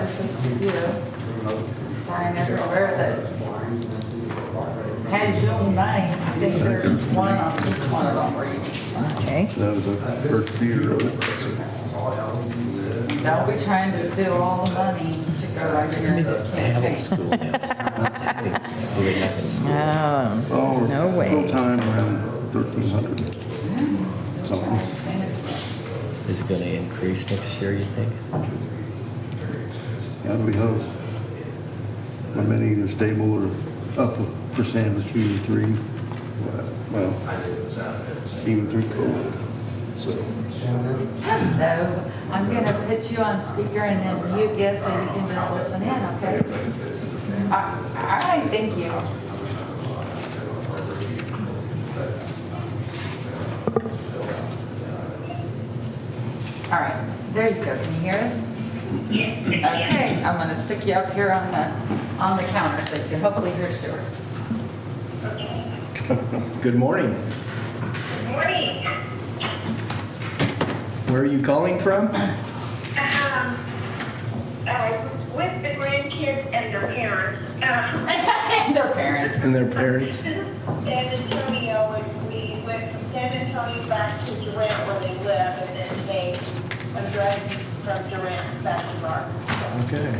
start this with you. Sign everywhere that has your name. I think there's one on each one of them where you can sign. Okay. That was the first year of it. Don't be trying to steal all the money to go right here to the They have it campaign. in school now. Do they have it in school? Oh, No way. full-time around 1,300 something. Is it going to increase next year, you think? Yeah, we hope. I've been either stable or up a percent or 2 or 3. Well, even through COVID. So, Hello, I'm gonna put you on speaker and then mute you so you can just listen in, okay? All right, thank you. All right, there you go. Can you hear us? Yes. Okay, I'm gonna stick you up here on the counter so you can hopefully hear Stuart. Good morning. Good morning. Where are you calling from? I was with the grandkids and their parents. And their parents. And their parents. This is San Antonio, and we went from San Antonio back to Durant where they live, and then today I'm driving from Durant back to Garden. Okay.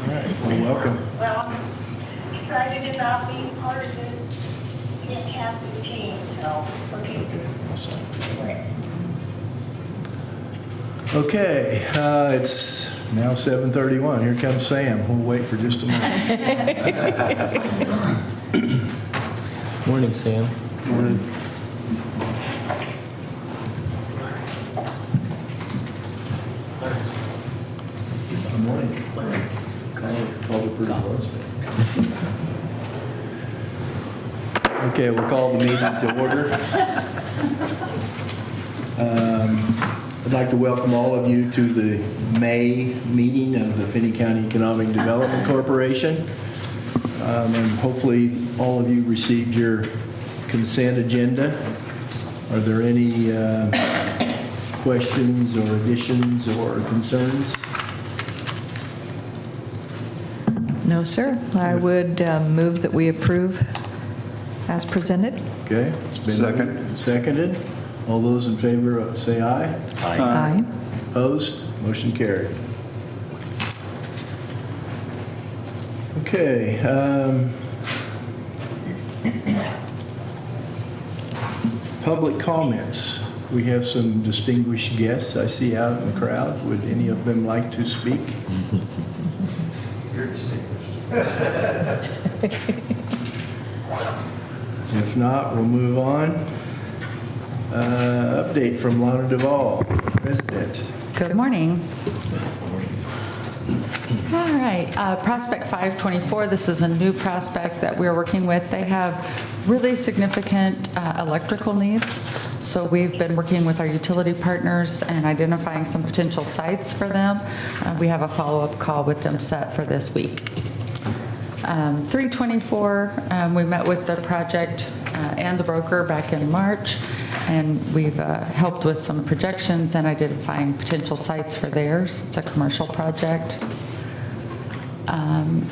All right. Well, welcome. Well, I'm excited about being part of this fantastic team, so looking for it. Okay. It's now 7:31. Here comes Sam. We'll wait for just a moment. Morning, Sam. morning. Good morning. Call the pretty close there. Okay, we'll call the meeting to order. I'd like to welcome all of you to the May meeting of the Finney County Economic Development Corporation. And hopefully all of you received your consent agenda. Are there any questions or additions or concerns? No, sir. I would move that we approve as presented. Okay. It's been Second. moved, seconded. All those in favor say aye. Aye. Opposed? Motion carried. Okay. Public comments. We have some distinguished guests I see out in the crowd. Would any of them like to speak? If not, we'll move on. Update from Lana Duvall, President. Good morning. All right, Prospect 524, this is a new prospect that we're working with. They have really significant electrical needs, so we've been working with our utility partners and identifying some potential sites for them. We have a follow-up call with them set for this week. 324, we met with the project and the broker back in March, and we've helped with some projections and identifying potential sites for theirs. It's a commercial project.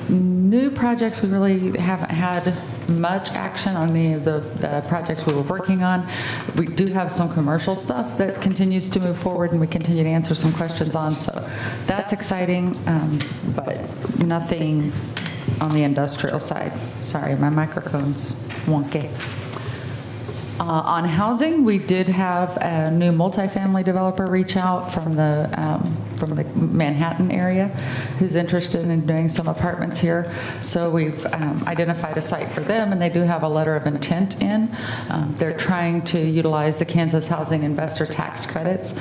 New projects, we really haven't had much action on any of the projects we were working on. We do have some commercial stuff that continues to move forward and we continue to answer some questions on, so that's exciting, but nothing on the industrial side. Sorry, my microphone's wonky. On housing, we did have a new multifamily developer reach out from the Manhattan area who's interested in doing some apartments here. So we've identified a site for them, and they do have a letter of intent in. They're trying to utilize the Kansas Housing Investor Tax Credits.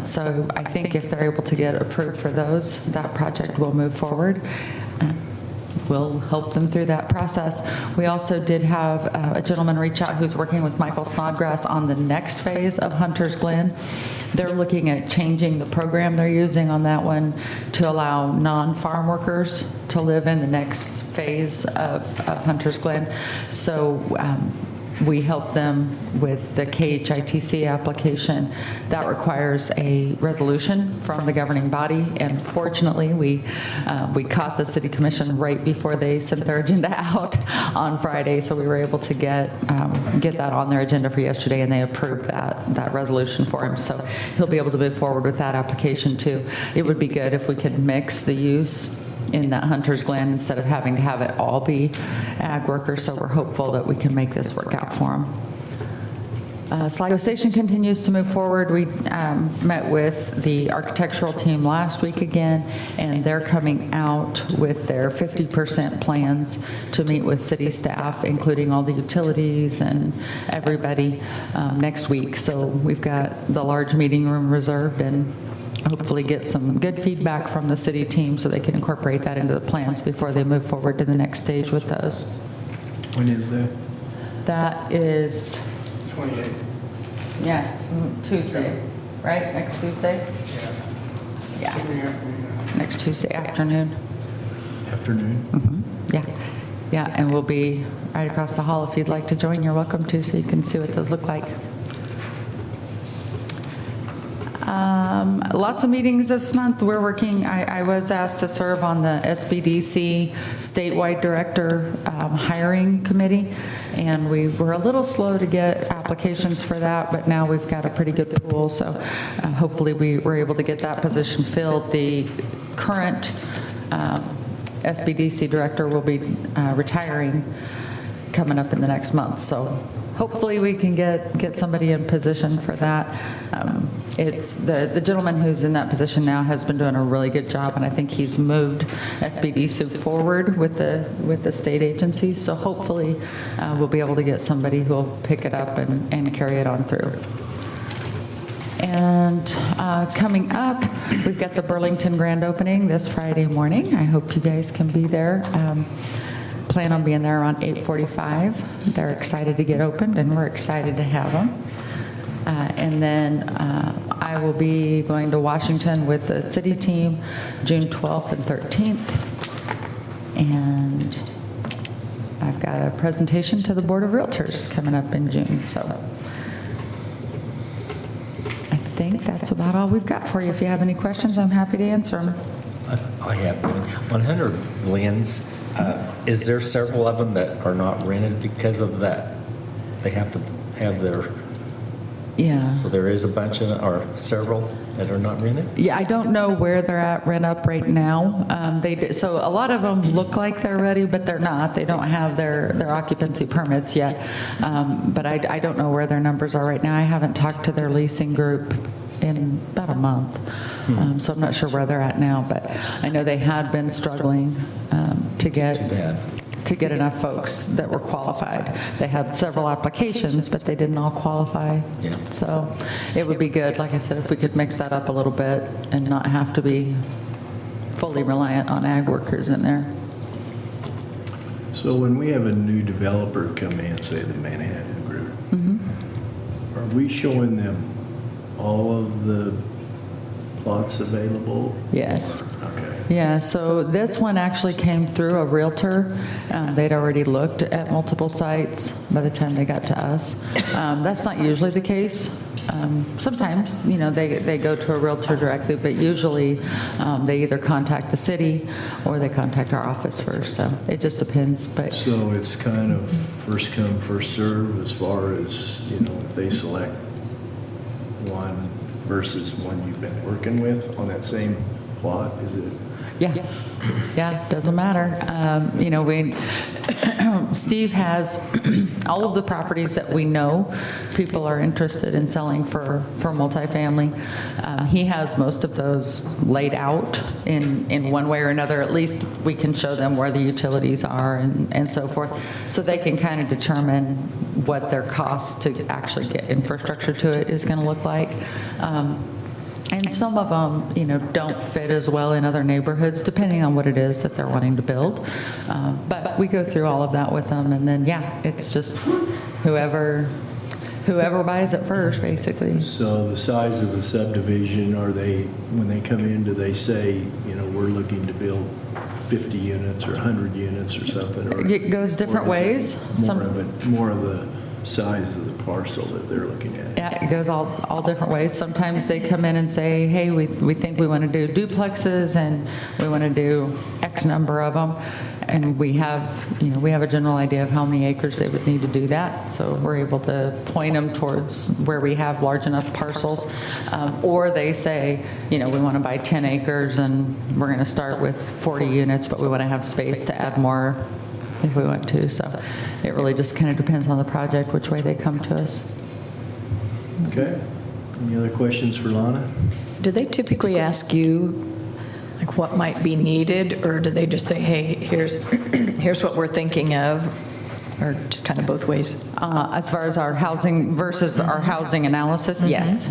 So I think if they're able to get approved for those, that project will move forward. We'll help them through that process. We also did have a gentleman reach out who's working with Michael Snodgrass on the next phase of Hunter's Glen. They're looking at changing the program they're using on that one to allow non-farm workers to live in the next phase of Hunter's Glen. So we help them with the KHITC application. That requires a resolution from the governing body, and fortunately, we caught the city commission right before they sent their agenda out on Friday, so we were able to get that on their agenda for yesterday, and they approved that resolution for him. So he'll be able to move forward with that application too. It would be good if we could mix the use in that Hunter's Glen instead of having to have it all be ag workers, so we're hopeful that we can make this work out for them. Sligo Station continues to move forward. We met with the architectural team last week again, and they're coming out with their 50% plans to meet with city staff, including all the utilities and everybody, next week. So we've got the large meeting room reserved, and hopefully get some good feedback from the city team so they can incorporate that into the plans before they move forward to the next stage with those. When is that? That is, 28. yeah, Tuesday, right? Next Tuesday? Yeah, next Tuesday afternoon. Afternoon? Yeah, yeah, and we'll be right across the hall. If you'd like to join, you're welcome to, so you can see what those look like. Lots of meetings this month. We're working, I was asked to serve on the FCEDC statewide director hiring committee, and we were a little slow to get applications for that, but now we've got a pretty good pool, so hopefully we were able to get that position filled. The current SBDC director will be retiring coming up in the next month, so hopefully we can get somebody in position for that. It's the gentleman who's in that position now has been doing a really good job, and I think he's moved SBDC forward with the state agencies, so hopefully we'll be able to get somebody who will pick it up and carry it on through. And coming up, we've got the Burlington grand opening this Friday morning. I hope you guys can be there. Plan on being there around 8:45. They're excited to get opened, and we're excited to have them. And then I will be going to Washington with the city team June 12th and 13th. And I've got a presentation to the Board of Realtors coming up in June. So I think that's about all we've got for you. If you have any questions, I'm happy to answer them. I have one. 100 Glens, is there several of them that are not rented because of that? They have to have their, Yeah. so there is a bunch of, or several that are not rented? Yeah, I don't know where they're at rent up right now. So a lot of them look like they're ready, but they're not. They don't have their occupancy permits yet. But I don't know where their numbers are right now. I haven't talked to their leasing group in about a month. So I'm not sure where they're at now, but I know they had been struggling to get Too bad. to get enough folks that were qualified. They had several applications, but they didn't all qualify. Yeah. So it would be good, like I said, if we could mix that up a little bit and not have to be fully reliant on ag workers in there. So when we have a new developer come in, say the Manhattan Group, are we showing them all of the plots available? Yes. Okay. Yeah, so this one actually came through a realtor. They'd already looked at multiple sites by the time they got to us. That's not usually the case. Sometimes, they go to a realtor directly, but usually they either contact the city or they contact our office first, so it just depends. But So it's kind of first come, first serve as far as, if they select one versus one you've been working with on that same plot, is it? Yeah, doesn't matter. Steve has all of the properties that we know people are interested in selling for multifamily. He has most of those laid out in one way or another. At least we can show them where the utilities are and so forth, so they can kind of determine what their cost to actually get infrastructure to it is going to look like. And some of them, don't fit as well in other neighborhoods, depending on what it is that they're wanting to build. But we go through all of that with them, and then, it's just whoever buys it first, basically. So the size of the subdivision, when they come in, do they say, we're looking to build 50 units or 100 units or something? Or It goes different or ways. is it more of the size of the parcel that they're looking at? Yeah, it goes all different ways. Sometimes they come in and say, hey, we think we want to do duplexes and we want to do X number of them. And we have a general idea of how many acres they would need to do that. So we're able to point them towards where we have large enough parcels. Or they say, we want to buy 10 acres and we're going to start with 40 units, but we want to have space to add more if we want to. So it really just kind of depends on the project, which way they come to us. Okay. Any other questions for Lana? Do they typically ask you, like, what might be needed, or do they just say, hey, here's what we're thinking of, or just kind of both ways? As far as our housing versus our housing analysis, yes.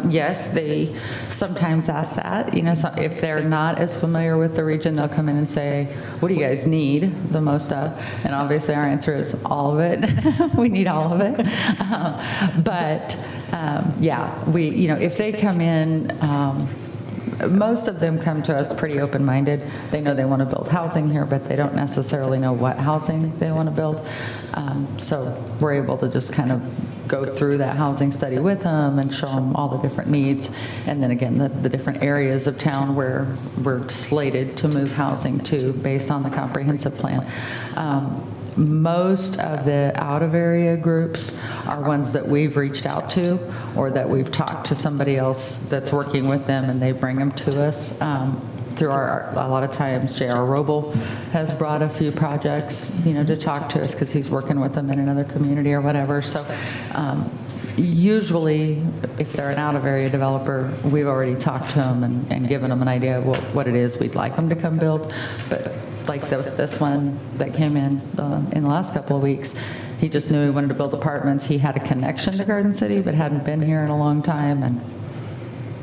Yes, they sometimes ask that. So if they're not as familiar with the region, they'll come in and say, what do you guys need the most of? And obviously our answer is all of it. We need all of it. If they come in, most of them come to us pretty open-minded. They know they want to build housing here, but they don't necessarily know what housing they want to build. So we're able to just kind of go through that housing study with them and show them all the different needs. And then again, the different areas of town where we're slated to move housing to based on the comprehensive plan. Most of the out-of-area groups are ones that we've reached out to or that we've talked to somebody else that's working with them and they bring them to us. Through a lot of times, J.R. Roble has brought a few projects, to talk to us because he's working with them in another community or whatever. So usually, if they're an out-of-area developer, we've already talked to them and given them an idea of what it is we'd like them to come build. But like this one that came in the last couple of weeks, he just knew he wanted to build apartments. He had a connection to Garden City, but hadn't been here in a long time and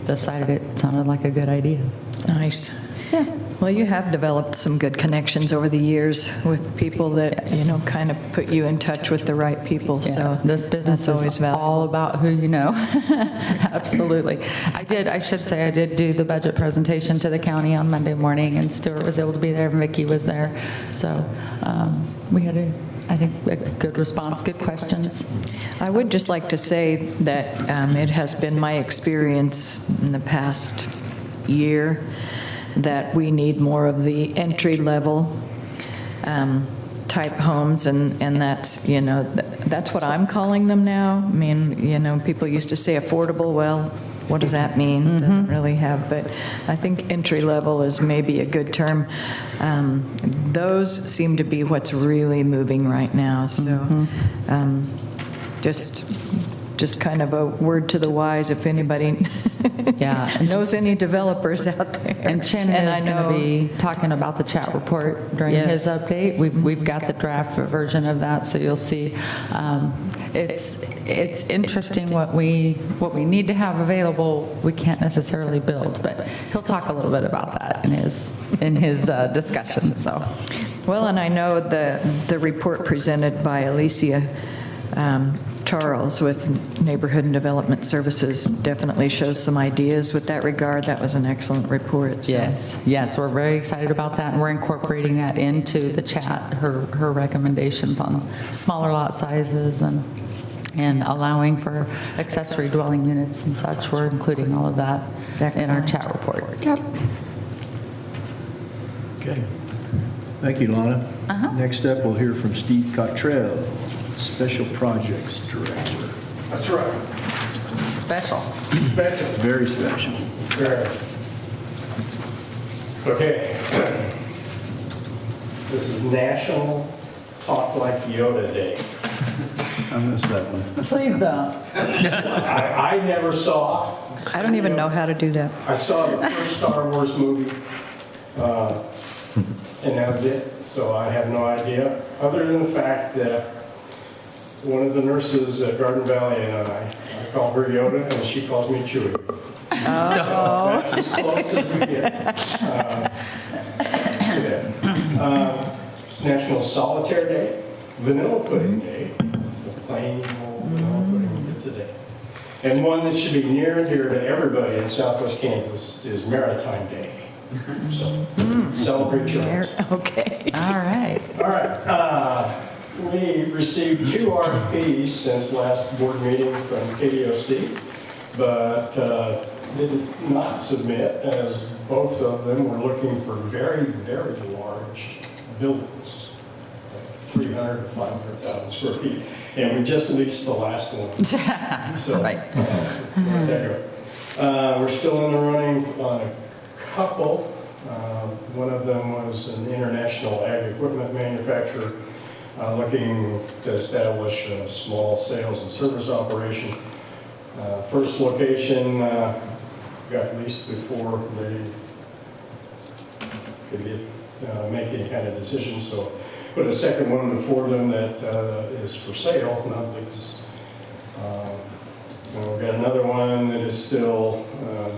decided it sounded like a good idea. Nice. Yeah. Well, you have developed some good connections over the years with people that, kind of put you in touch with the right people, Yeah, so this business that's always is valuable. all about who you know. Absolutely. I should say I did do the budget presentation to the county on Monday morning, and Stuart was able to be there, and Vicki was there. So we had I think a good response, good questions. I would just like to say that it has been my experience in the past year that we need more of the entry-level type homes, and that's, that's what I'm calling them now. I mean, people used to say affordable. Well, what does that mean? Doesn't really have, but I think entry-level is maybe a good term. Those seem to be what's really moving right now, so just kind of a word to the wise if anybody knows any developers out there. And Shannon is going to be talking about the chat report during his update. We've got the draft version of that, so you'll see. It's interesting what we need to have available. We can't necessarily build, but he'll talk a little bit about that in his discussion. So, well, and I know the report presented by Alicia Charles with Neighborhood and Development Services definitely shows some ideas with that regard. That was an excellent report. So. Yes, we're very excited about that, and we're incorporating that into the chat, her recommendations on smaller lot sizes and allowing for accessory dwelling units and such. We're including all of that in our chat report. Yep. Okay. Thank you, Lana. Next up, we'll hear from Steve Cottrell, Special Projects Director. That's right. Special. Special. Very special. Very. Okay. This is National Talk Like Yoda Day. I missed that one. Please don't. I never saw. I don't even know how to do that. I saw the first Star Wars movie, and that's it. So I have no idea, other than the fact that one of the nurses at Garden Valley and I call her Yoda, and she calls me Chewie. That's as close as we get. It's National Solitaire Day, Vanilla Pudding Day, it's plain old vanilla pudding, it's a day. And one that should be near and dear to everybody in Southwest Kansas is Maritime Day. So celebrate your rights. Okay. All right. All right. We received 2 RFPs since last board meeting from KDOC, but did not submit, as both of them were looking for very, very large buildings, 300 to 500,000 square feet. And we just leased the last one. So, Right. let that go. We're still in the running on a couple. One of them was an international ag equipment manufacturer looking to establish a small sales and service operation. First location got leased before they could make any kind of decision, so put a second one before them that is for sale, not leased. And we've got another one that is still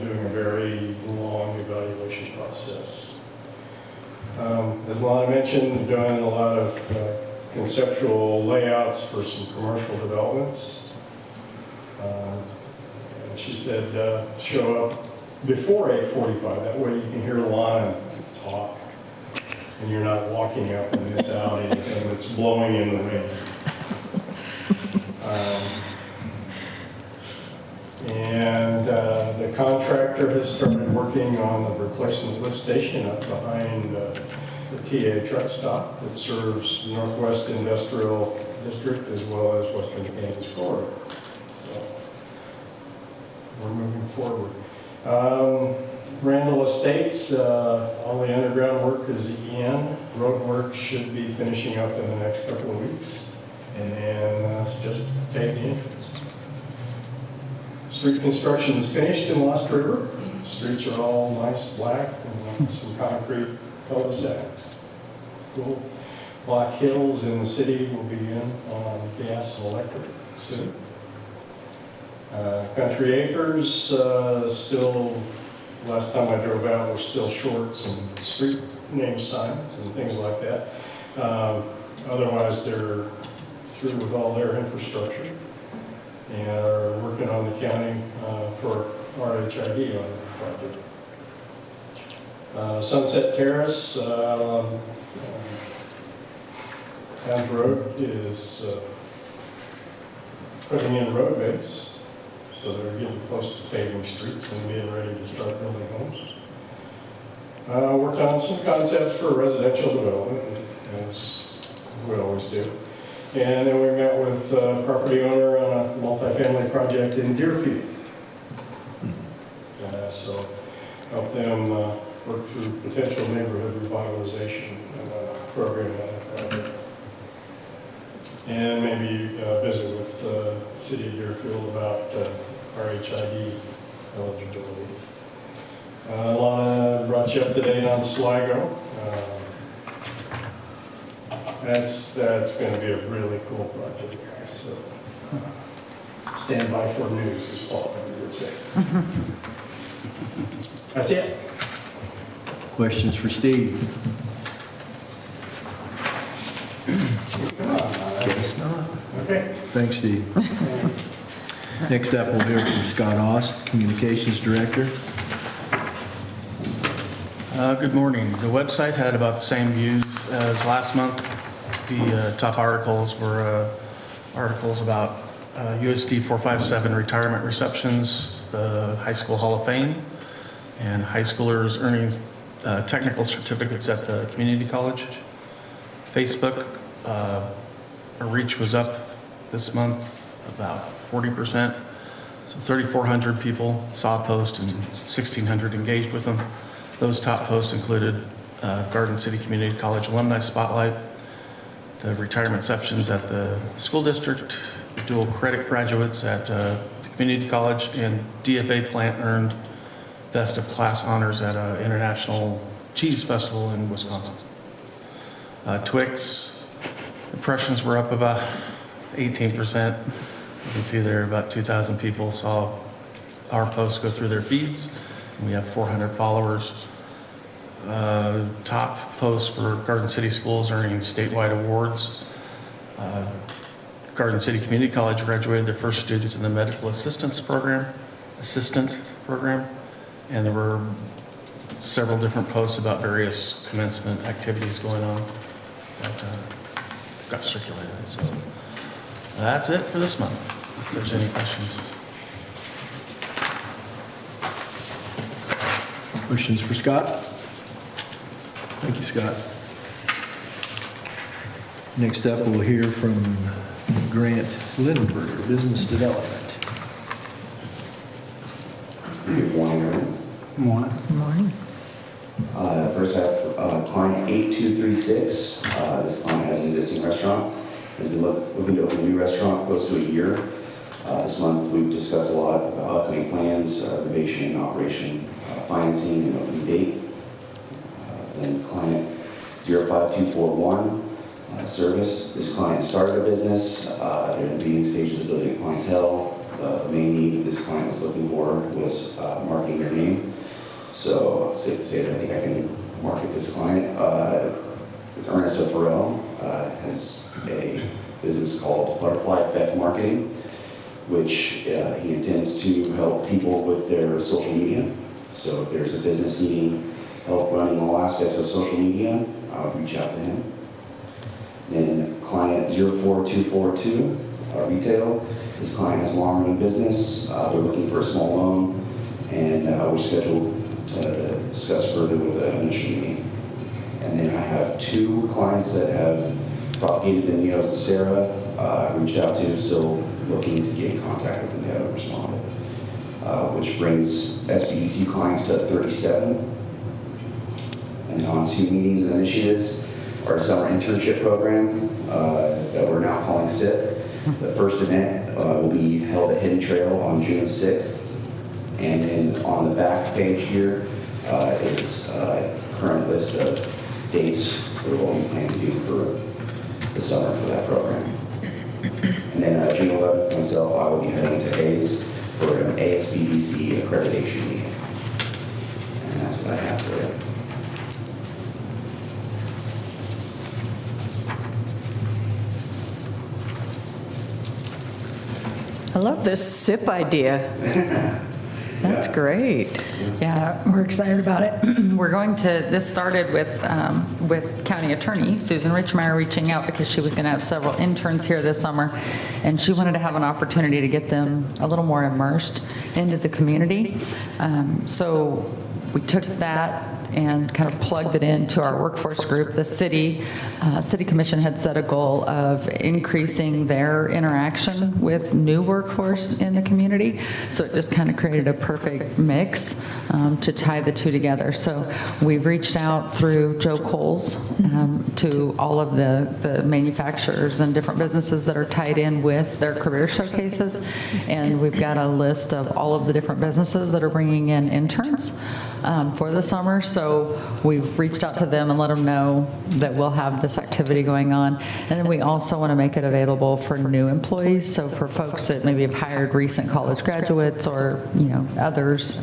doing a very long evaluation process. As Lana mentioned, doing a lot of conceptual layouts for some commercial developments. And she said, show up before 8:45, that way you can hear Lana talk, and you're not walking up in this alley and it's blowing in the wind. And the contractor has started working on the replacement lift station up behind the TA truck stop that serves Northwest Industrial District as well as Western Kansas Corridor. So we're moving forward. Randall Estates, all the underground work is in. Road work should be finishing up in the next couple of weeks. And then it's just take the entrance. Street construction is finished in Lost River. Streets are all nice black and some concrete cul-de-sacs. Cool. Black Hills in the city will be in on gas and electric soon. Country Acres, still, last time I drove out, we're still short some street name signs and things like that. Otherwise, they're through with all their infrastructure and are working on the county for RHID on the project. Sunset Terrace, Towns Road is putting in road base, so they're getting close to paving streets and being ready to start building homes. Worked on some concepts for residential development, as we always do. And then we met with a property owner on a multifamily project in Deerfield. So help them work through potential neighborhood revitalization program on that project. And maybe visit with the city of Deerfield about RHID eligibility. Lana brought you up to date on Sligo. That's going to be a really cool project, guys. So stand by for news, as Paul would say. That's it. Questions for Steve? Guess not. Okay. Thanks, Steve. Next up, we'll hear from Scott Ost, Communications Director. Good morning. The website had about the same views as last month. The top articles were articles about USD 457 retirement receptions, the High School Hall of Fame, and high schoolers earning technical certificates at the community college. Facebook, our reach was up this month about 40%. So 3,400 people saw a post and 1,600 engaged with them. Those top posts included Garden City Community College Alumni Spotlight, the retirement receptions at the school district, dual credit graduates at the community college, and DFA plant earned best of class honors at an international cheese festival in Wisconsin. Twix impressions were up about 18%. You can see there about 2,000 people saw our posts go through their feeds. We have 400 followers. Top posts for Garden City schools earning statewide awards. Garden City Community College graduated their first students in the medical assistant program, and there were several different posts about various commencement activities going on at got circulated. So that's it for this month, if there's any questions. Questions for Scott? Thank you, Scott. Next up, we'll hear from Grant Lindenberger, Business Development. Good morning, everyone. Morning. Good morning. First, I have client 8236. This client has an existing restaurant, has been looking to open a new restaurant close to a year. This month, we've discussed a lot about upcoming plans, renovation, operation, financing, and opening date. Then client 05241, service. This client started a business. They're in the beginning stages of building a clientele. The main need that this client was looking for was marketing their name. So I'll say that I think I can market this client. It's Ernesto Farrell, has a business called Butterfly Effect Marketing, which he intends to help people with their social media. So if there's a business needing help running all aspects of social media, I would reach out to him. Then client 04242, retail. This client has a long-run business. They're looking for a small loan, and we're scheduled to discuss further with the initial meeting. And then I have two clients that have propagated in Neos and Sarah. I reached out to, still looking to get in contact with them. They haven't responded, which brings FCEDC clients to 37. And then on to meetings and initiatives, our summer internship program that we're now calling SIP. The first event will be held at Hidden Trail on June 6th. And then on the back page here is a current list of dates for what we plan to do for the summer for that program. And then June 11th, myself, I will be heading to Hayes for an FCEDC accreditation meeting. And that's what I have for you. I love this SIP idea. That's great. Yeah, we're excited about it. We're going to, this started with County Attorney Susan Richmeyer reaching out because she was going to have several interns here this summer, and she wanted to have an opportunity to get them a little more immersed into the community. So we took that and kind of plugged it into our workforce group. The city commission had set a goal of increasing their interaction with new workforce in the community. So it just kind of created a perfect mix to tie the two together. So we've reached out through Joe Coles to all of the manufacturers and different businesses that are tied in with their career showcases. And we've got a list of all of the different businesses that are bringing in interns for the summer. So we've reached out to them and let them know that we'll have this activity going on. And then we also want to make it available for new employees. So for folks that maybe have hired recent college graduates or, others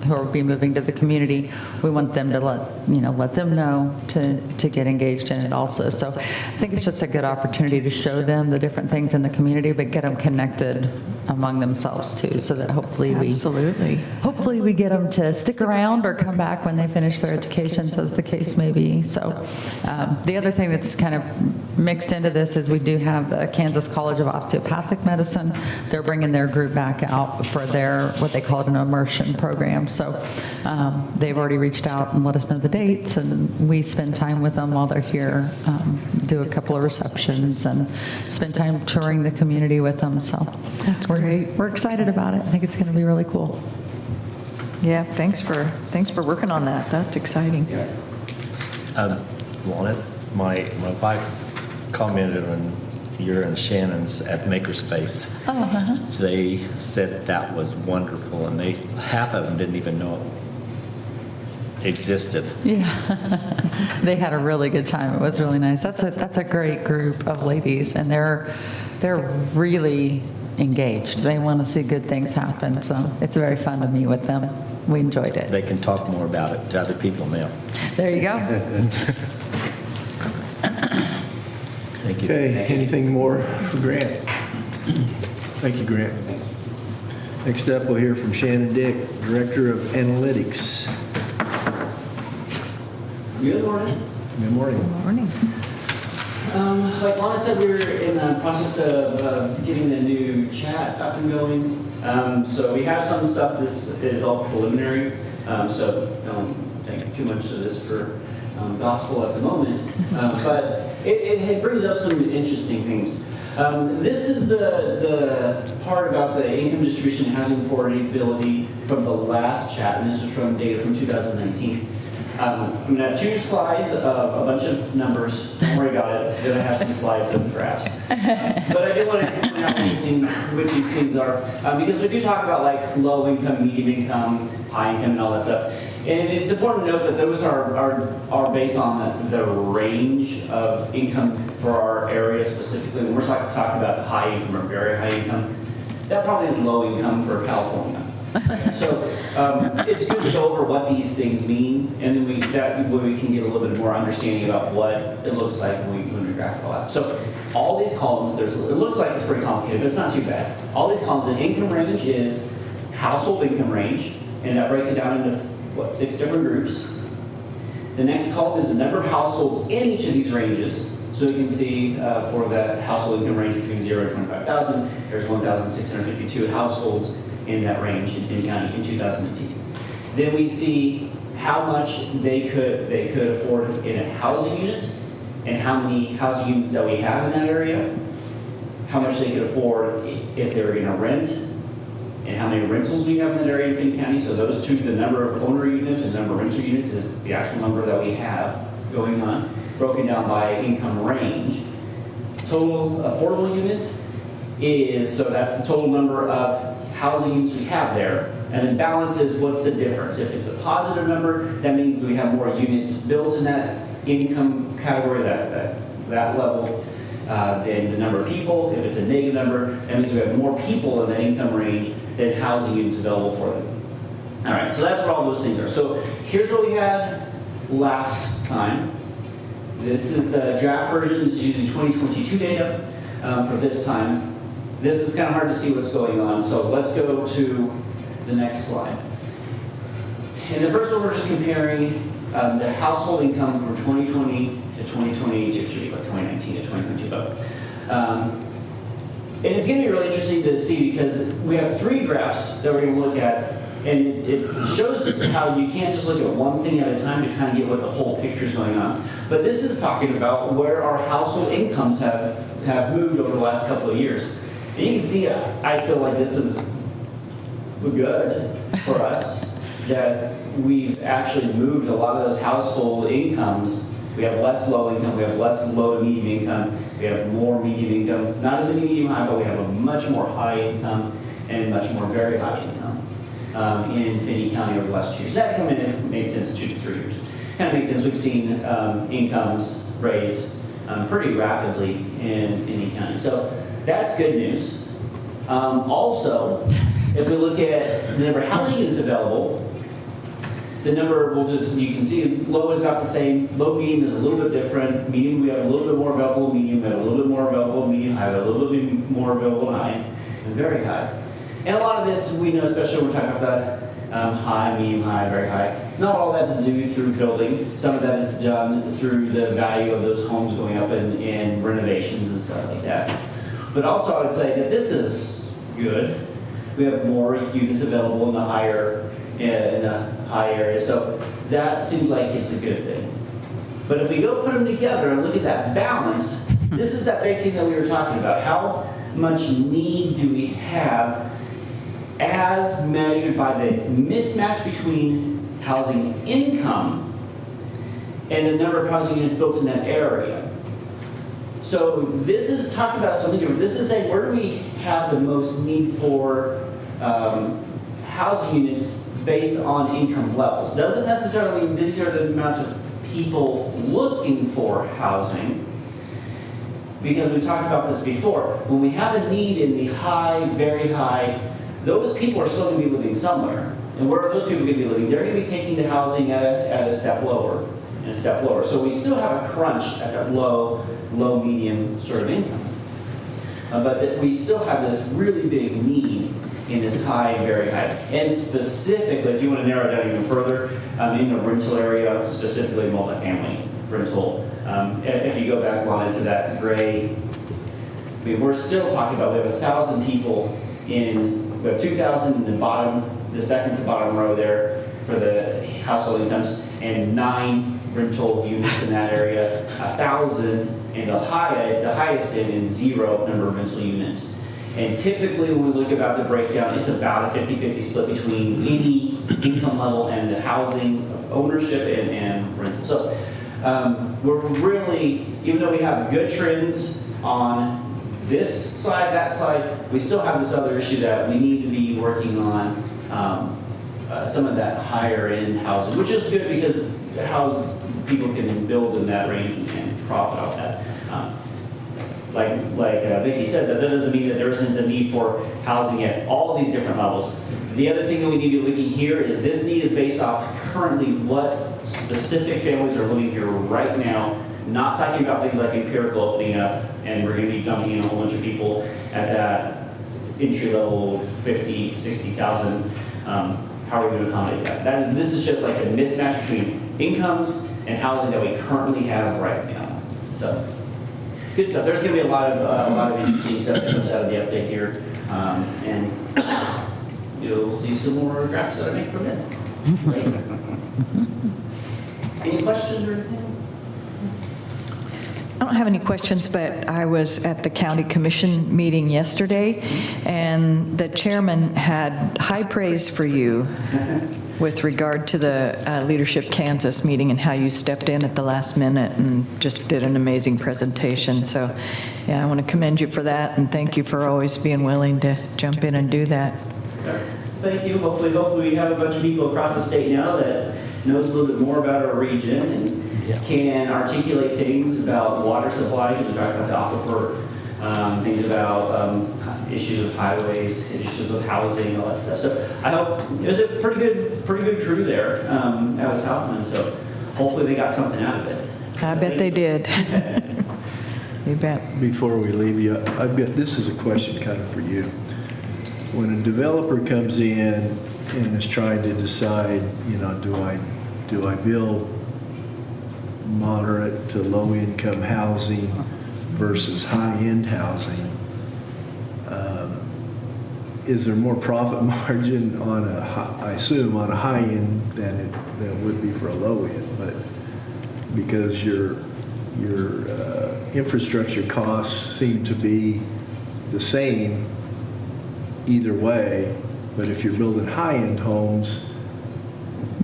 who will be moving to the community, we want them to let them know to get engaged in it also. So I think it's just a good opportunity to show them the different things in the community, but get them connected among themselves too, so that hopefully we get them to stick around or come back when they finish their educations, as the case may be. So the other thing that's kind of mixed into this is we do have the Kansas College of Osteopathic Medicine. They're bringing their group back out for their, what they call it, an immersion program. So they've already reached out and let us know the dates, and we spend time with them while they're here, do a couple of receptions and spend time touring the community with them. So That's great. we're excited about it. I think it's going to be really cool. Yeah, thanks for working on that. That's exciting. Lana, my wife commented on your and Shannon's at Makerspace. They said that was wonderful, and half of them didn't even know it existed. Yeah, they had a really good time. It was really nice. That's a great group of ladies, and they're really engaged. They want to see good things happen, so it's very fun to meet with them. We enjoyed it. They can talk more about it to other people now. There you go. Thank you. Okay, anything more for Grant? Thank you, Grant. Next up, we'll hear from Shannon Dick, Director of Analytics. Good morning. Good morning. Morning. Like Lana said, we were in the process of getting the new chat up and going. So we have some stuff. This is all preliminary. So don't take too much of this for gospel at the moment. But it brings up some interesting things. This is the part about the income distribution and housing affordability from the last chat, and this is from data from 2019. I'm going to have 2 slides of a bunch of numbers. Don't worry about it. Then I have some slides of graphs. But I did want to point out what these things are, because we do talk about like low income, medium income, high income, and all that stuff. And it's important to note that those are based on the range of income for our area specifically. When we're talking about high income or very high income, that probably is low income for California. So it's good to go over what these things mean, and then that way we can get a little bit more understanding about what it looks like when we graph it all out. So all these columns, it looks like it's pretty complicated, but it's not too bad. All these columns, an income range is household income range, and that breaks it down into 6 different groups. The next column is the number of households in each of these ranges. So you can see for the household income range between 0 and 25,000, there's 1,652 households in that range in Finney County in 2019. Then we see how much they could afford in a housing unit, and how many housing units that we have in that area, how much they could afford if they were going to rent, and how many rentals we have in that area in Finney County. So those two, the number of owner units and the number of rental units, is the actual number that we have going on, broken down by income range. Total affordable units so that's the total number of housing units we have there. And then balance is what's the difference. If it's a positive number, that means we have more units built in that income category, that level, than the number of people. If it's a negative number, that means we have more people in that income range than housing units available for them. All right, so that's what all those things are. So here's what we had last time. This is the draft version. This is using 2022 data for this time. This is kind of hard to see what's going on, so let's go to the next slide. In the first one, we're just comparing the household income from 2020 to 2022, it should be like 2019 to 2022, but. And it's going to be really interesting to see because we have 3 graphs that we're going to look at, and it shows how you can't just look at one thing at a time to kind of get what the whole picture is going on. But this is talking about where our household incomes have moved over the last couple of years. And you can see, I feel like this is good for us, that we've actually moved a lot of those household incomes. We have less low income, we have less low to medium income, we have more medium income, not as many medium high, but we have a much more high income and much more very high income in Finney County over the last 2 years. That come in, it makes sense 2 to 3 years. Kind of makes sense. We've seen incomes raise pretty rapidly in Finney County. So that's good news. Also, if we look at the number of housing units available, the number you can see low is about the same. Low, medium is a little bit different. Medium, we have a little bit more available. Medium, we have a little bit more available. Medium, high, a little bit more available. High, and very high. And a lot of this we know, especially when we're talking about the high, medium, high, very high. Not all that's due through building. Some of that is done through the value of those homes going up in renovations and stuff like that. But also I would say that this is good. We have more units available in the higher area. So that seems like it's a good thing. But if we go put them together and look at that balance, this is that big thing that we were talking about. How much need do we have as measured by the mismatch between housing income and the number of housing units built in that area? So this is talking about something different. This is saying where do we have the most need for housing units based on income levels. Doesn't necessarily mean these are the amount of people looking for housing, because we talked about this before. When we have a need in the high, very high, those people are still going to be living somewhere. And where are those people going to be living? They're going to be taking the housing at a step lower and a step lower. So we still have a crunch at that low, medium sort of income. But that we still have this really big need in this high, very high. And specifically, if you want to narrow it down even further, in the rental area, specifically multifamily rental, If you go back on into that gray, I mean, we're still talking about, we have 1,000 people we have 2,000 in the bottom, the second to bottom row there for the household incomes, and 9 rental units in that area, 1,000, and the highest in 0 number of rental units. And typically, when we look about the breakdown, it's about a 50-50 split between any income level and the housing ownership and rental. So we're really, even though we have good trends on this side, that side, we still have this other issue that we need to be working on some of that higher end housing, which is good because people can build in that range and profit off that. Like Vicki said, that doesn't mean that there isn't a need for housing at all these different levels. The other thing that we need to be looking here is this need is based off currently what specific families are living here right now, not talking about things like empirical opening up, and we're going to be dumping in a whole bunch of people at that entry level 50, 60,000. How are we going to accommodate that? This is just like a mismatch between incomes and housing that we currently have right now. So, good stuff. There's going to be a lot of interesting stuff that comes out of the update here, and you'll see some more graphs that I make from it. Any questions or anything? I don't have any questions, but I was at the county commission meeting yesterday, and the chairman had high praise for you with regard to the Leadership Kansas meeting and how you stepped in at the last minute and just did an amazing presentation. So, yeah, I want to commend you for that, and thank you for always being willing to jump in and do that. Thank you. Hopefully we have a bunch of people across the state now that knows a little bit more about our region and can articulate things about water supply, because we talked about the aquifer, things about issues of highways, issues of housing, all that stuff. So I hope it was a pretty good crew there out of Southland. So hopefully they got something out of it. I bet they did. You bet. Before we leave you, this is a question kind of for you. When a developer comes in and is trying to decide, do I build moderate to low income housing versus high end housing, is there more profit margin on I assume on a high end than it would be for a low end, but because your infrastructure costs seem to be the same either way, but if you're building high-end homes,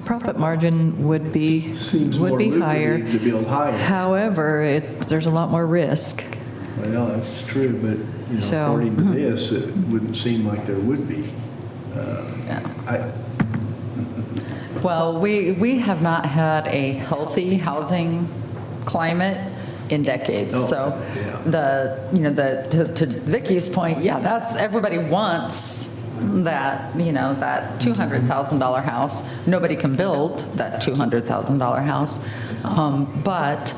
Profit margin would be seems more higher. lucrative to build high-end. However, there's a lot more risk. Well, that's true, but So, according to this, it wouldn't seem like there would be. Well, we have not had a healthy housing climate in decades. Oh, So yeah. to Vicki's point, yeah, that's, everybody wants that, that $200,000 house. Nobody can build that $200,000 house. But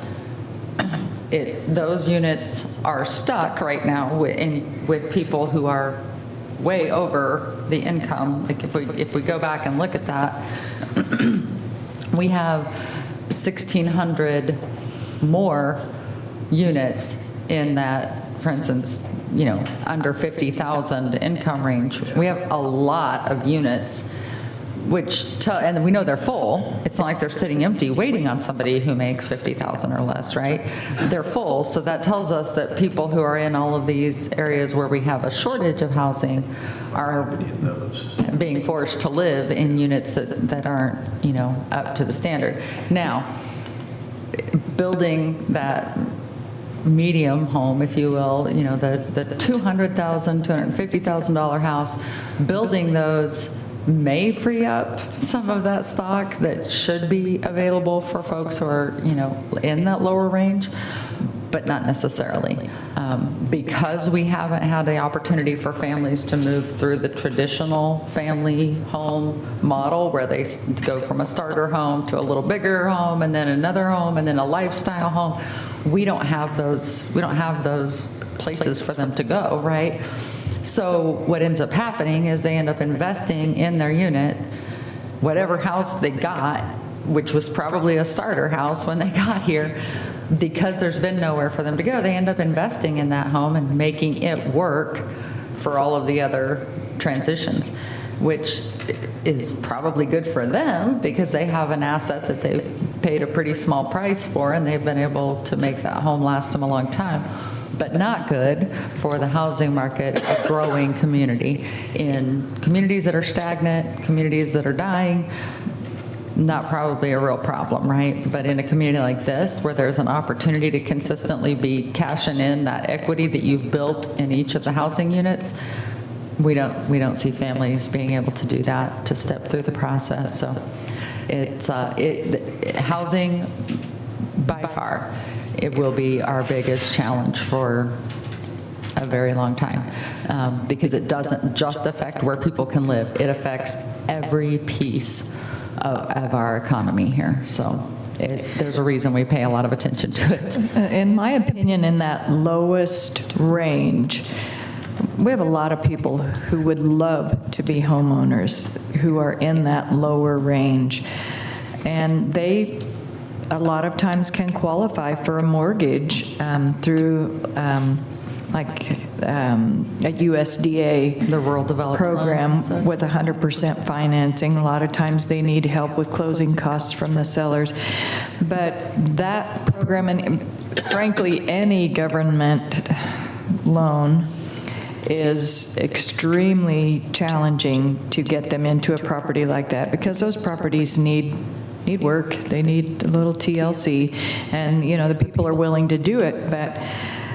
those units are stuck right now with people who are way over the income. Like if we go back and look at that, we have 1,600 more units in that, for instance, under 50,000 income range. We have a lot of units, and we know they're full. It's not like they're sitting empty waiting on somebody who makes 50,000 or less, right? They're full, so that tells us that people who are in all of these areas where we have a shortage of housing are being forced to live in units that aren't, up to the standard. Now, building that medium home, if you will, the $200,000, $250,000 house, building those may free up some of that stock that should be available for folks who are, in that lower range, but not necessarily. Because we haven't had the opportunity for families to move through the traditional family home model where they go from a starter home to a little bigger home and then another home and then a lifestyle home. We don't have those places for them to go, right? So what ends up happening is they end up investing in their unit, whatever house they got, which was probably a starter house when they got here. because there's been nowhere for them to go, they end up investing in that home and making it work for all of the other transitions, which is probably good for them because they have an asset that they paid a pretty small price for, and they've been able to make that home last them a long time. But not good for the housing market, a growing community. In communities that are stagnant, communities that are dying, not probably a real problem, right? But in a community like this, where there's an opportunity to consistently be cashing in that equity that you've built in each of the housing units, we don't see families being able to do that, to step through the process. So it's housing, by far, it will be our biggest challenge for a very long time, because it doesn't just affect where people can live. It affects every piece of our economy here. So there's a reason we pay a lot of attention to it. In my opinion, in that lowest range, we have a lot of people who would love to be homeowners who are in that lower range. And they, a lot of times, can qualify for a mortgage through a USDA The rural development program loans, so. with 100% financing. A lot of times they need help with closing costs from the sellers. But that program, and frankly, any government loan, is extremely challenging to get them into a property like that, because those properties need work. They need a little TLC, and the people are willing to do it, but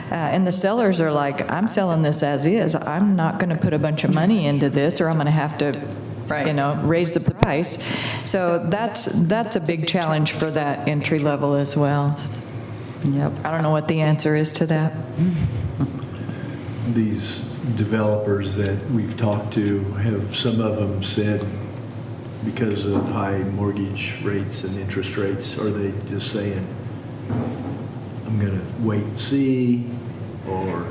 and the sellers are like, I'm selling this as is. I'm not going to put a bunch of money into this, or I'm going to have to raise the price. So that's a big challenge for that entry level as well. Yep. I don't know what the answer is to that. These developers that we've talked to, have some of them said because of high mortgage rates and interest rates, are they just saying, I'm going to wait and see, or?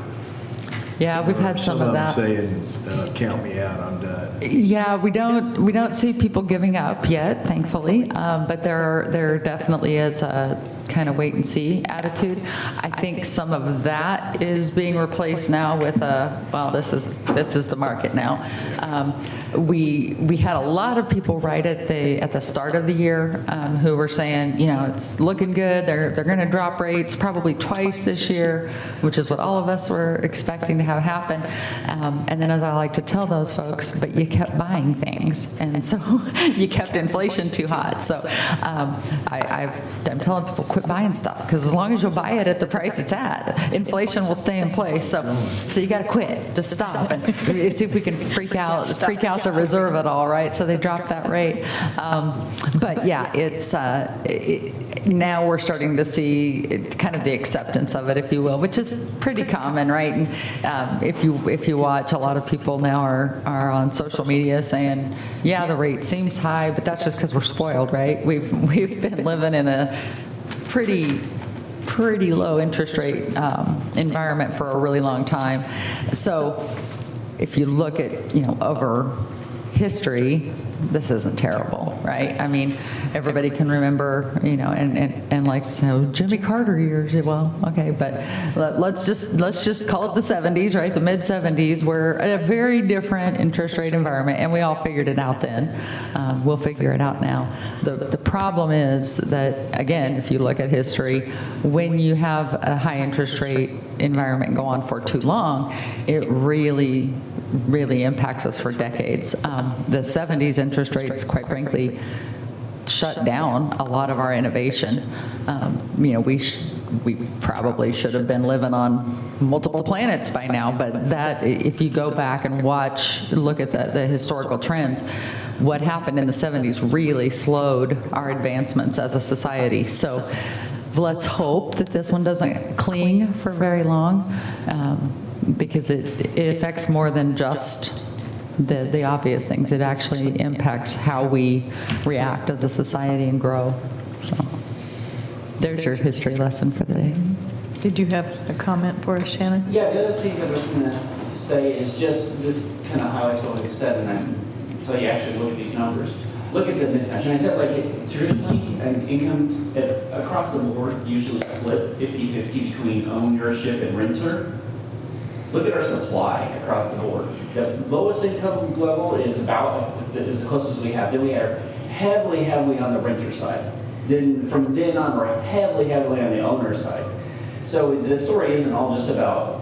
Yeah, we've had some of that. Some of them saying, count me out, I'm done. Yeah, we don't see people giving up yet, thankfully, but there definitely is a kind of wait and see attitude. I think some of that is being replaced now with well, this is the market now. We had a lot of people right at the start of the year who were saying, it's looking good. They're going to drop rates probably twice this year, which is what all of us were expecting to have happen. And then, as I like to tell those folks, but you kept buying things, and so you kept inflation too hot. So I'm telling people, quit buying stuff, because as long as you'll buy it at the price it's at, inflation will stay in place. So you got to quit, just stop, and see if we can freak out the reserve at all, right? So they dropped that rate. But yeah, it's now we're starting to see kind of the acceptance of it, if you will, which is pretty common, right? And if you watch, a lot of people now are on social media saying, yeah, the rate seems high, but that's just because we're spoiled, right? We've been living in a pretty low interest rate environment for a really long time. So if you look at, over history, this isn't terrible, right? I mean, everybody can remember, and like, so Jimmy Carter years, well, okay, but let's just call it the 70s, right? The mid 70s were a very different interest rate environment, and we all figured it out then. We'll figure it out now. The problem is that, again, if you look at history, when you have a high interest rate environment go on for too long, it really impacts us for decades. The 70s interest rates, quite frankly, shut down a lot of our innovation. We probably should have been living on multiple planets by now, but that, if you go back and look at the historical trends, what happened in the 70s really slowed our advancements as a society. So let's hope that this one doesn't cling for very long, because it affects more than just the obvious things. It actually impacts how we react as a society and grow. So there's your history lesson for the day. Did you have a comment for us, Shannon? Yeah, the other thing that I was going to say is just this kind of highlights what we said, and until you actually look at these numbers. look at the mismatch. And I said, like, traditionally, income across the board usually split 50-50 between ownership and renter. Look at our supply across the board. The lowest income level is the closest we have. Then we are heavily on the renter side. Then from then on, we're heavily on the owner side. So the story isn't all just about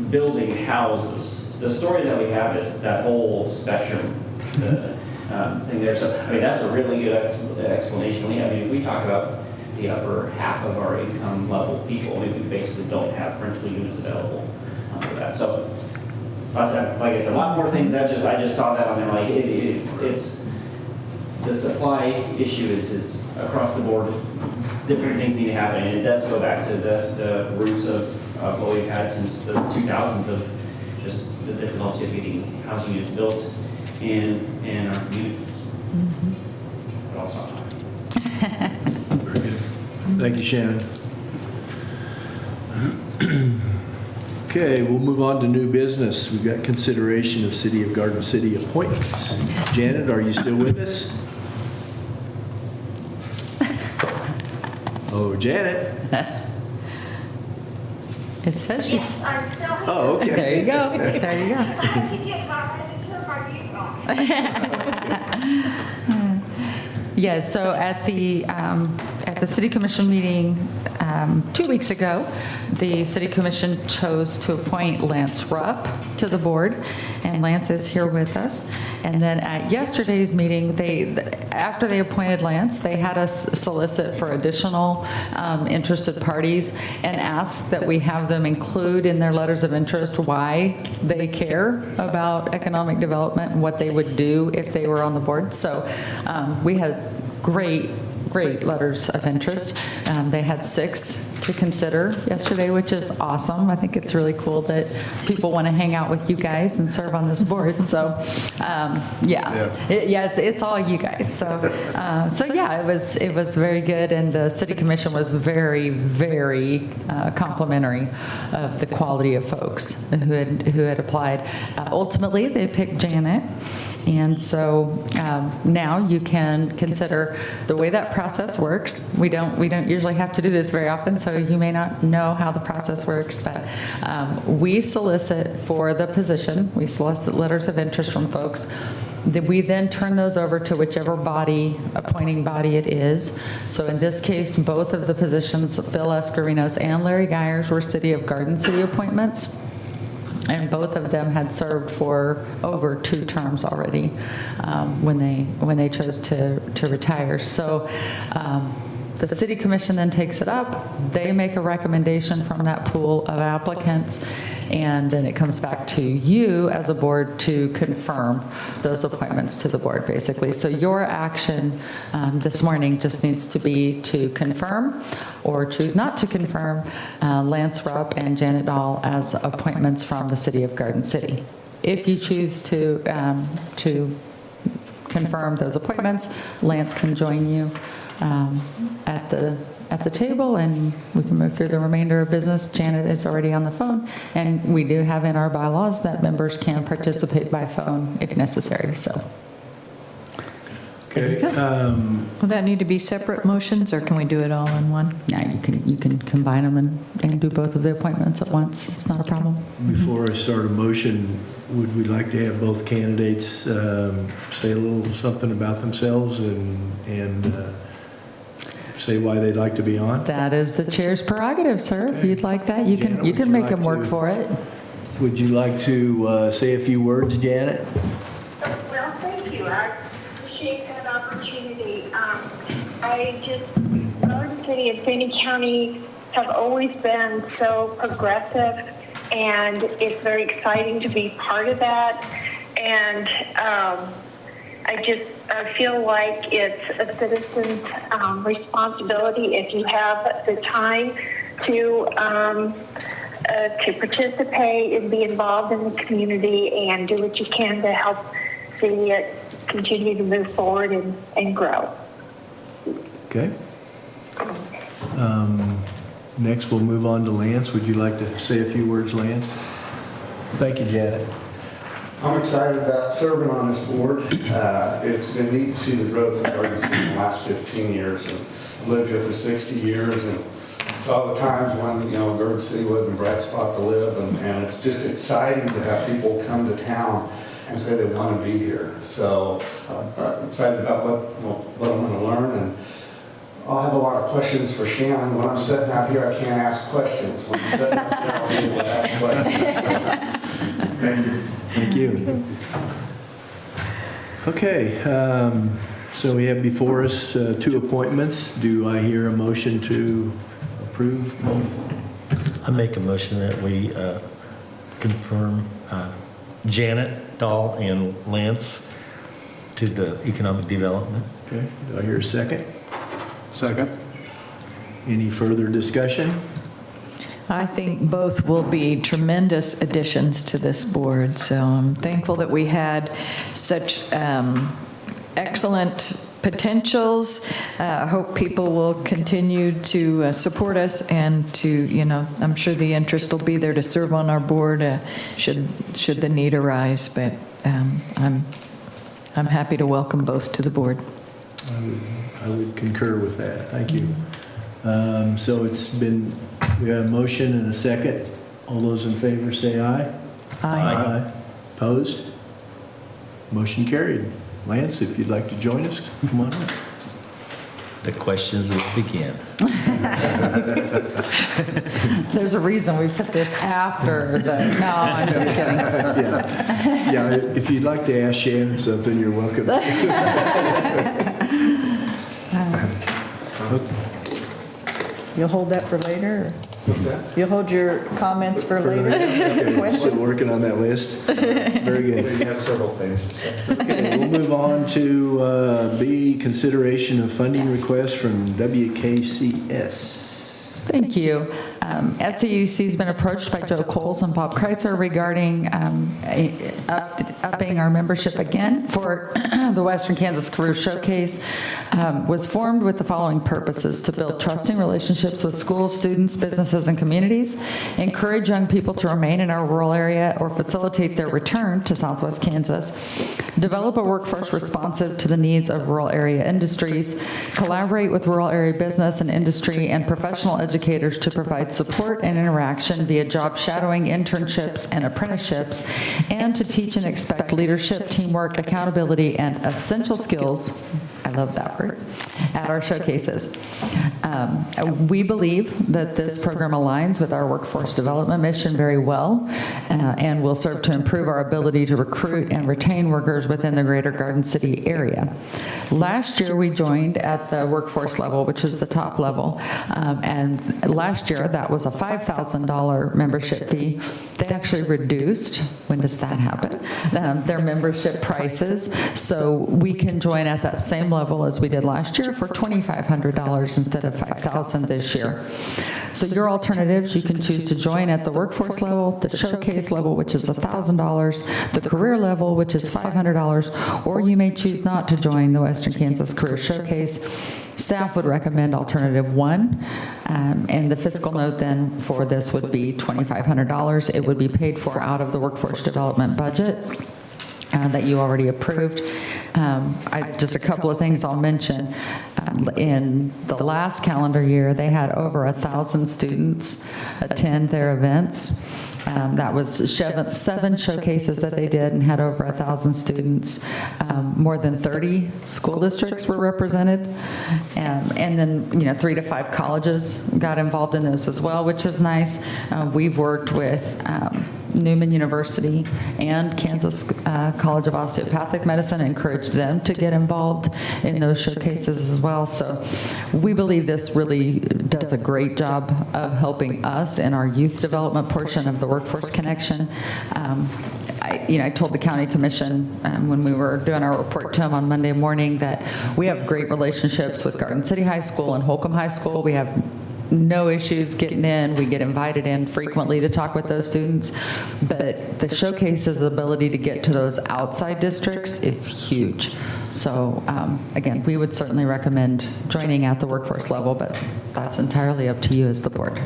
building houses. The story that we have is that whole spectrum thing there. So, I mean, that's a really good explanation. I mean, if we talk about the upper half of our income level people, I mean, we basically don't have rental units available for that. So, like I said, a lot more things that I just saw that on there. Like, it's the supply issue is across the board. Different things need to happen, and it does go back to the roots of what we've had since the 2000s of just the difficulty of getting housing units built in our communities. But I'll stop talking. Very good. Thank you, Shannon. Okay, we'll move on to new business. We've got consideration of City of Garden City appointments. Janet, are you still with us? Oh, Janet. It says she's, Yes, I'm still here. Oh, okay. there you go, there you go. I had to get my mute on. Yeah, so at the City Commission meeting 2 weeks ago, the City Commission chose to appoint Lance Rupp to the board, and Lance is here with us. And then at yesterday's meeting, after they appointed Lance, they had us solicit for additional interested parties and ask that we have them include in their letters of interest why they care about economic development and what they would do if they were on the board. So we had great letters of interest. They had 6 to consider yesterday, which is awesome. I think it's really cool that people want to hang out with you guys and serve on this board. So, it's all you guys. So yeah, it was very good, and the City Commission was very, very complimentary of the quality of folks who had applied. Ultimately, they picked Janet. And so now you can consider the way that process works. We don't usually have to do this very often, so you may not know how the process works, but we solicit for the position. We solicit letters of interest from folks. We then turn those over to whichever appointing body it is. So in this case, both of the positions, Phil Escarinos and Larry Geyers, were City of Garden City appointments. And both of them had served for over 2 terms already when they chose to retire. So the City Commission then takes it up. They make a recommendation from that pool of applicants, and then it comes back to you as a board to confirm those appointments to the board, basically. So your action this morning just needs to be to confirm or choose not to confirm Lance Rupp and Janet Dahl as appointments from the City of Garden City. If you choose to confirm those appointments, Lance can join you at the table, and we can move through the remainder of business. Janet is already on the phone, and we do have in our bylaws that members can participate by phone if necessary. So, Okay. Will that need to be separate motions, or can we do it all in one? yeah, you can combine them and do both of the appointments at once. It's not a problem. Before I start a motion, would we like to have both candidates say a little something about themselves and say why they'd like to be on? That is the chair's prerogative, sir. If you'd like that, you Janet, can would you make like them work to- for it. Would you like to say a few words, Janet? Well, thank you. I appreciate that opportunity. Garden City and Finney County have always been so progressive, and it's very exciting to be part of that. And I feel like it's a citizen's responsibility, if you have the time, to participate and be involved in the community and do what you can to help see it continue to move forward and grow. Okay. Next, we'll move on to Lance. Would you like to say a few words, Lance? Thank you, Janet. I'm excited about serving on this board. It's been neat to see the growth of Garden City in the last 15 years. And I've lived here for 60 years and saw the times when, Garden City wasn't a bright spot to live. And it's just exciting to have people come to town and say they want to be here. So I'm excited about what I'm going to learn. And I'll have a lot of questions for Shannon. When I'm sitting out here, I can't ask questions. When I'm sitting out there, I'll be able to ask questions. So, thank you. Thank you. Okay, so we have before us 2 appointments. Do I hear a motion to approve both? I make a motion that we confirm Janet Dahl and Lance to the Economic Development. Okay, do I hear a second? Second. Any further discussion? I think both will be tremendous additions to this board, so I'm thankful that we had such excellent potentials. I hope people will continue to support us and to, I'm sure the interest will be there to serve on our board should the need arise, but I'm happy to welcome both to the board. I would concur with that. Thank you. So we have a motion and a second. All those in favor say aye. Aye. Opposed? Motion carried. Lance, if you'd like to join us, come on up. The questions will begin. There's a reason we put this after the, no, I'm just kidding. Yeah, if you'd like to ask Shannon something, you're welcome. You'll hold that for later? What's that? You'll hold your comments for later? Okay, still working on that list. Very good. We have several things to say. Okay, we'll move on to B, consideration of funding request from WKCS. Thank you. FCEDC's been approached by Joe Coles and Bob Kreitzer regarding upping our membership again for the Western Kansas Career Showcase. Was formed with the following purposes: to build trusting relationships with schools, students, businesses, and communities, encourage young people to remain in our rural area or facilitate their return to Southwest Kansas, develop a workforce responsive to the needs of rural area industries, collaborate with rural area business and industry and professional educators to provide support and interaction via job shadowing, internships, and apprenticeships, and to teach and expect leadership, teamwork, accountability, and essential skills, I love that word, at our showcases. We believe that this program aligns with our workforce development mission very well and will serve to improve our ability to recruit and retain workers within the greater Garden City area. Last year, we joined at the workforce level, which is the top level, and last year, that was a $5,000 membership fee. They actually reduced, when does that happen, their membership prices, so we can join at that same level as we did last year for $2,500 instead of $5,000 this year. So your alternatives, you can choose to join at the workforce level, the showcase level, which is $1,000, the career level, which is $500, or you may choose not to join the Western Kansas Career Showcase. Staff would recommend alternative 1, and the fiscal note then for this would be $2,500. It would be paid for out of the workforce development budget that you already approved. Just a couple of things I'll mention. In the last calendar year, they had over 1,000 students attend their events. That was 7 showcases that they did and had over 1,000 students. More than 30 school districts were represented. And then, 3 to 5 colleges got involved in this as well, which is nice. We've worked with Newman University and Kansas College of Osteopathic Medicine, encouraged them to get involved in those showcases as well. So we believe this really does a great job of helping us in our youth development portion of the Workforce Connection. I told the county commission when we were doing our report to them on Monday morning that we have great relationships with Garden City High School and Holcomb High School. We have no issues getting in. We get invited in frequently to talk with those students. But the showcase's ability to get to those outside districts is huge. So again, we would certainly recommend joining at the workforce level, but that's entirely up to you as the board.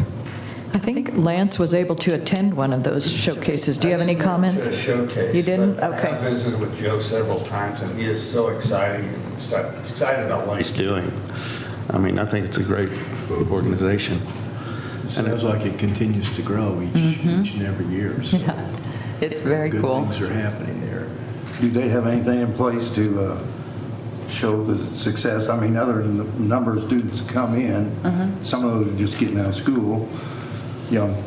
I think Lance was able to attend one of those showcases. Do you have any comments? To a showcase. You didn't? but I Okay. have visited with Joe several times, and he is so excited about what he's doing. I mean, I think it's a great organization. Sounds like it continues to grow each and every year. So Yeah, it's very cool. Good things are happening there. Do they have anything in place to show the success? I mean, other than the number of students that come in, some of those are just getting out of school. You know,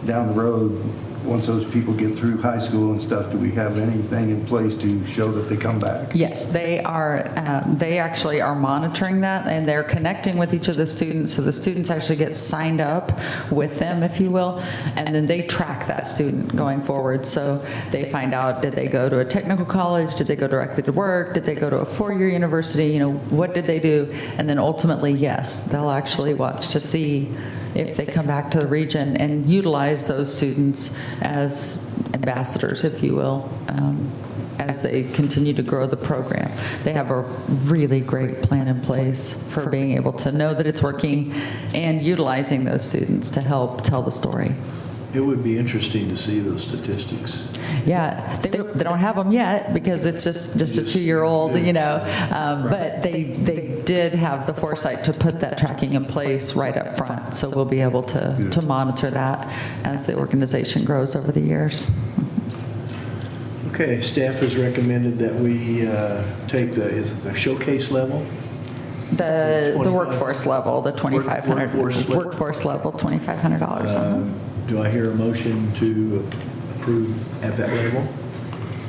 down the road, once those people get through high school and stuff, do we have anything in place to show that they come back? Yes, they are, they actually are monitoring that, and they're connecting with each of the students, so the students actually get signed up with them, if you will, and then they track that student going forward. So they find out, did they go to a technical college? Did they go directly to work? Did they go to a four-year university? You know, what did they do? And then ultimately, yes, they'll actually watch to see if they come back to the region and utilize those students as ambassadors, if you will, as they continue to grow the program. They have a really great plan in place for being able to know that it's working and utilizing those students to help tell the story. It would be interesting to see those statistics. Yeah, they don't have them yet because it's just a 2-year-old, you know, but they did have the foresight to put that tracking in place right up front. So we'll be able to monitor that as the organization grows over the years. Okay, staff has recommended that we take is it the showcase level? The 25 workforce level, the $2,500. Workforce level, $2,500. Do I hear a motion to approve at that level?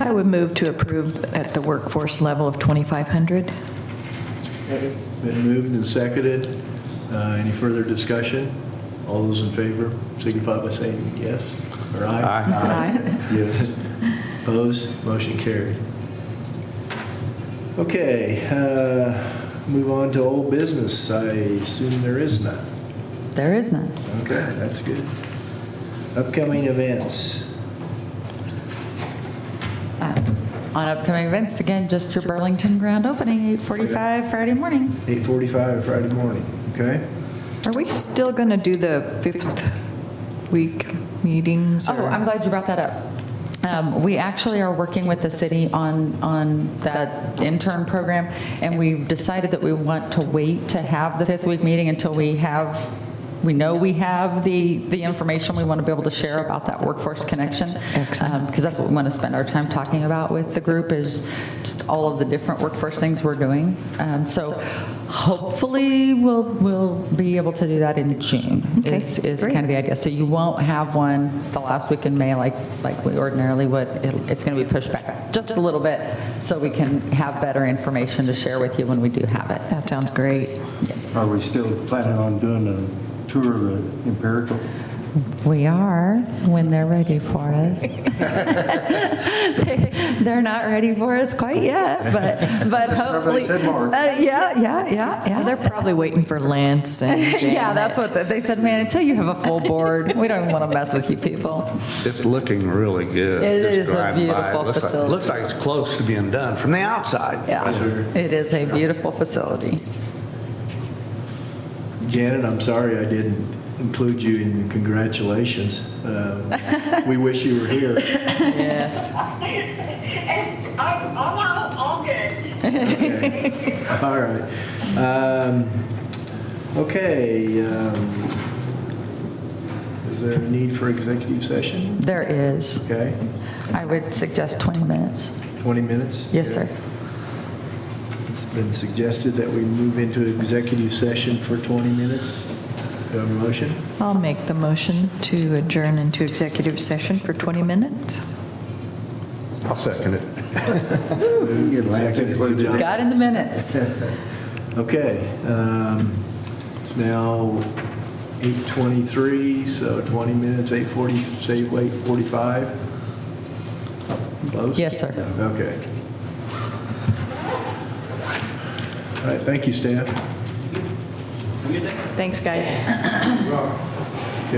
I would move to approve at the workforce level of 2,500. Been moved and seconded. Any further discussion? All those in favor signify by saying yes or aye. Aye. Yes. Opposed? Motion carried. Okay, move on to old business. I assume there is none. There is none. Okay, that's good. Upcoming events. On upcoming events, again, just your Burlington grand opening, 8:45 Friday morning. 8:45 Friday morning, okay? Are we still going to do the 5th week meetings? Oh, I'm glad you brought that up. We actually are working with the city on that intern program, and we've decided that we want to wait to have the 5th week meeting until we know we have the information we want to be able to share about that workforce connection. Excellent. Because that's what we want to spend our time talking about with the group, is just all of the different workforce things we're doing. So hopefully we'll be able to do that in June, Okay, is great. kind of the idea. So you won't have one the last week in May like we ordinarily would. It's going to be pushed back just a little bit so we can have better information to share with you when we do have it. That sounds great. Are we still planning on doing a tour of the Empirical? We are, when they're ready for us. They're not ready for us quite yet, but hopefully. said March. Yeah. They're probably waiting for Lance and Janet. Yeah, that's what they said, man, until you have a full board, we don't even want to mess with you people. It's looking really good. It just is a driving by. beautiful Looks like- facility. Looks like it's close to being done from the outside. Yeah, it is a beautiful facility. Janet, I'm sorry I didn't include you in your congratulations. We wish you were here. Yes. I'm all good. Okay. All right. Okay. Is there a need for executive session? There is. Okay. I would suggest 20 minutes. 20 minutes? Yes, sir. It's been suggested that we move into executive session for 20 minutes. Do you have a motion? I'll make the motion to adjourn into executive session for 20 minutes. I'll second it. Get Lance included. Got in the minutes. Okay. It's now 8:23, so 20 minutes, 8:40, say 8:45? Close? Yes, sir. Okay. All right, thank you, staff. Thanks, guys.